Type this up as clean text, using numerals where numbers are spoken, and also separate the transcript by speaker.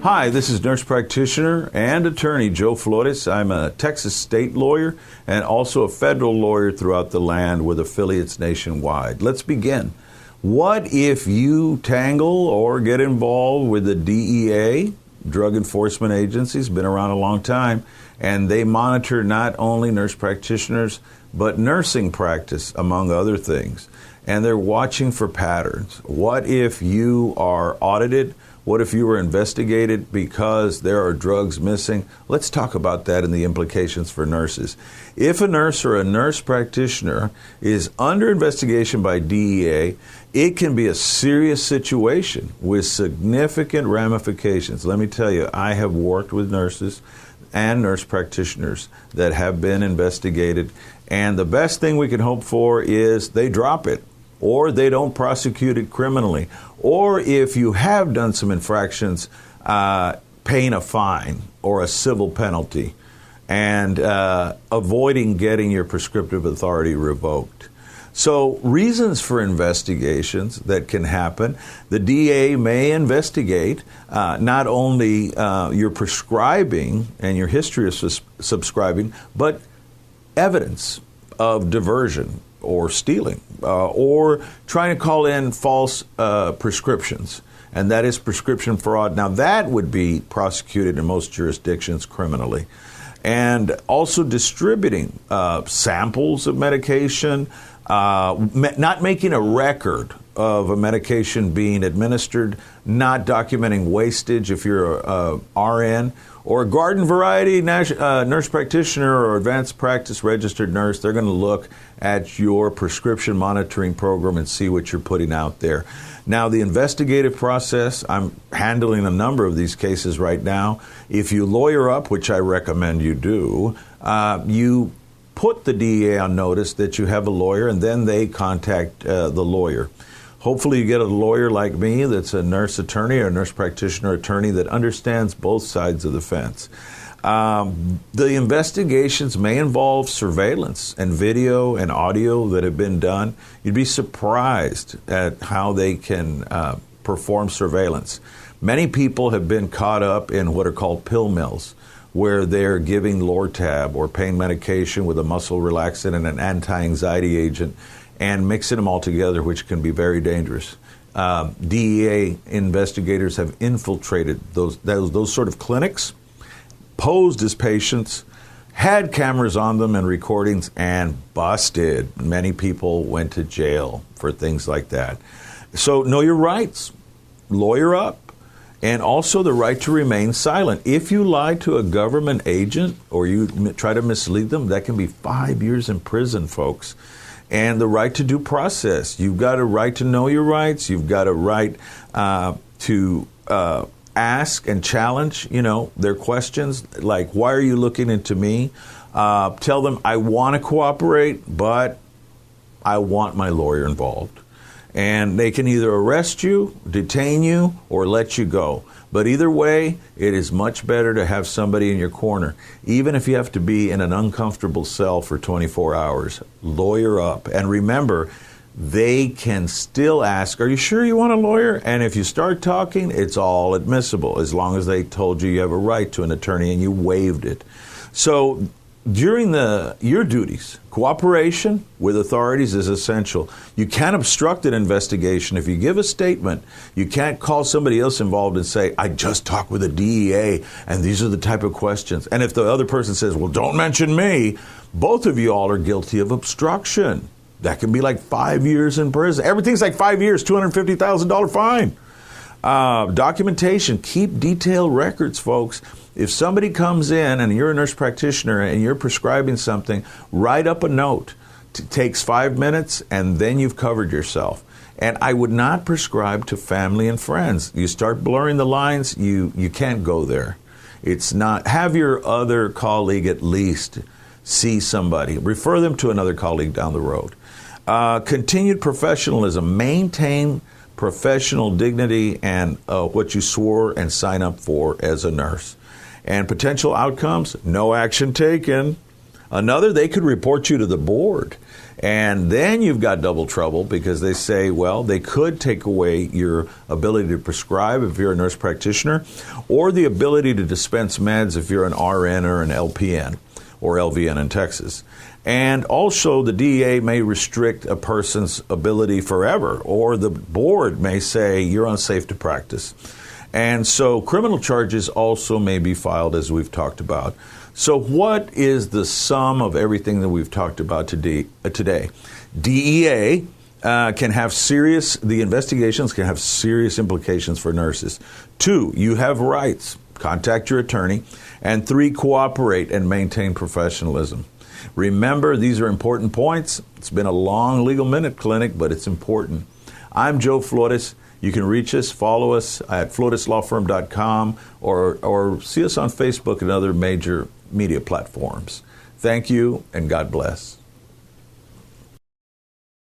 Speaker 1: Hi, this is nurse practitioner and attorney Joe Flores. I'm a Texas state lawyer and also a federal lawyer throughout the land with affiliates nationwide. Let's begin. What if you tangle or get involved with the DEA, Drug Enforcement Agencies, been around a long time, and they monitor not only nurse practitioners, but nursing practice, among other things, and they're watching for patterns? What if you are audited? What if you were investigated because there are drugs missing? Let's talk about that and the implications for nurses. If a nurse or a nurse practitioner is under investigation by DEA, it can be a serious situation with significant ramifications. Let me tell you, I have worked with nurses and nurse practitioners that have been investigated, and the best thing we can hope for is they drop it, or they don't prosecute it criminally, or if you have done some infractions, paying a fine or a civil penalty and avoiding getting your prescriptive authority revoked. So reasons for investigations that can happen: the DA may investigate not only your prescribing and your history of subscribing, but evidence of diversion or stealing, or trying to call in false prescriptions, and that is prescription fraud. Now, that would be prosecuted in most jurisdictions criminally. And also distributing samples of medication, not making a record of a medication being administered, not documenting wastage if you're a RN, or a garden variety nurse practitioner or advanced practice registered nurse. They're going to look at your prescription monitoring program and see what you're putting out there. Now, the investigative process, I'm handling a number of these cases right now. If you lawyer up, which I recommend you do, you put the DEA on notice that you have a lawyer, and then they contact the lawyer. Hopefully you get a lawyer like me that's a nurse attorney or a nurse practitioner attorney that understands both sides of the fence. The investigations may involve surveillance and video and audio that have been done. You'd be surprised at how they can perform surveillance. Many people have been caught up in what are called pill mills, where they're giving Lortab or pain medication with a muscle relaxant and an anti-anxiety agent and mixing them all together, which can be very dangerous. DEA investigators have infiltrated those sort of clinics, posed as patients, had cameras on them and recordings, and busted. Many people went to jail for things like that. So know your rights, lawyer up, and also the right to remain silent. If you lie to a government agent or you try to mislead them, that can be 5 years in prison, folks. And the right to due process. You've got a right to know your rights. You've got a right to ask and challenge, their questions, like, why are you looking into me? Tell them, I want to cooperate, but I want my lawyer involved. And they can either arrest you, detain you, or let you go. But either way, it is much better to have somebody in your corner. Even if you have to be in an uncomfortable cell for 24 hours, lawyer up. And remember, they can still ask, are you sure you want a lawyer? And if you start talking, it's all admissible, as long as they told you you have a right to an attorney and you waived it. So during your duties, cooperation with authorities is essential. You can't obstruct an investigation. If you give a statement, you can't call somebody else involved and say, I just talked with the DEA, and these are the type of questions. And if the other person says, well, don't mention me, both of you all are guilty of obstruction. That can be like 5 years in prison. Everything's like 5 years, $250,000 fine. Documentation, keep detailed records, folks. If somebody comes in and you're a nurse practitioner and you're prescribing something, write up a note. It takes 5 minutes, and then you've covered yourself. And I would not prescribe to family and friends. You start blurring the lines, you can't go there. It's not. Have your other colleague at least see somebody. Refer them to another colleague down the road. Continued professionalism. Maintain professional dignity and what you swore and sign up for as a nurse. And potential outcomes: no action taken, Another, they could report you to the board. And then you've got double trouble because they say, well, they could take away your ability to prescribe if you're a nurse practitioner, or the ability to dispense meds if you're an RN or an LPN or LVN in Texas. And also the DEA may restrict a person's ability forever, or the board may say you're unsafe to practice. And so criminal charges also may be filed, as we've talked about. So what is the sum of everything that we've talked about today? DEA the investigations can have serious implications for nurses. 2, you have rights. Contact your attorney. And 3, cooperate and maintain professionalism. Remember, these are important points. It's been a long Legal Minute Clinic, but it's important. I'm Joe Flores. You can reach us, follow us at floreslawfirm.com, or see us on Facebook and other major media platforms. Thank you, and God bless.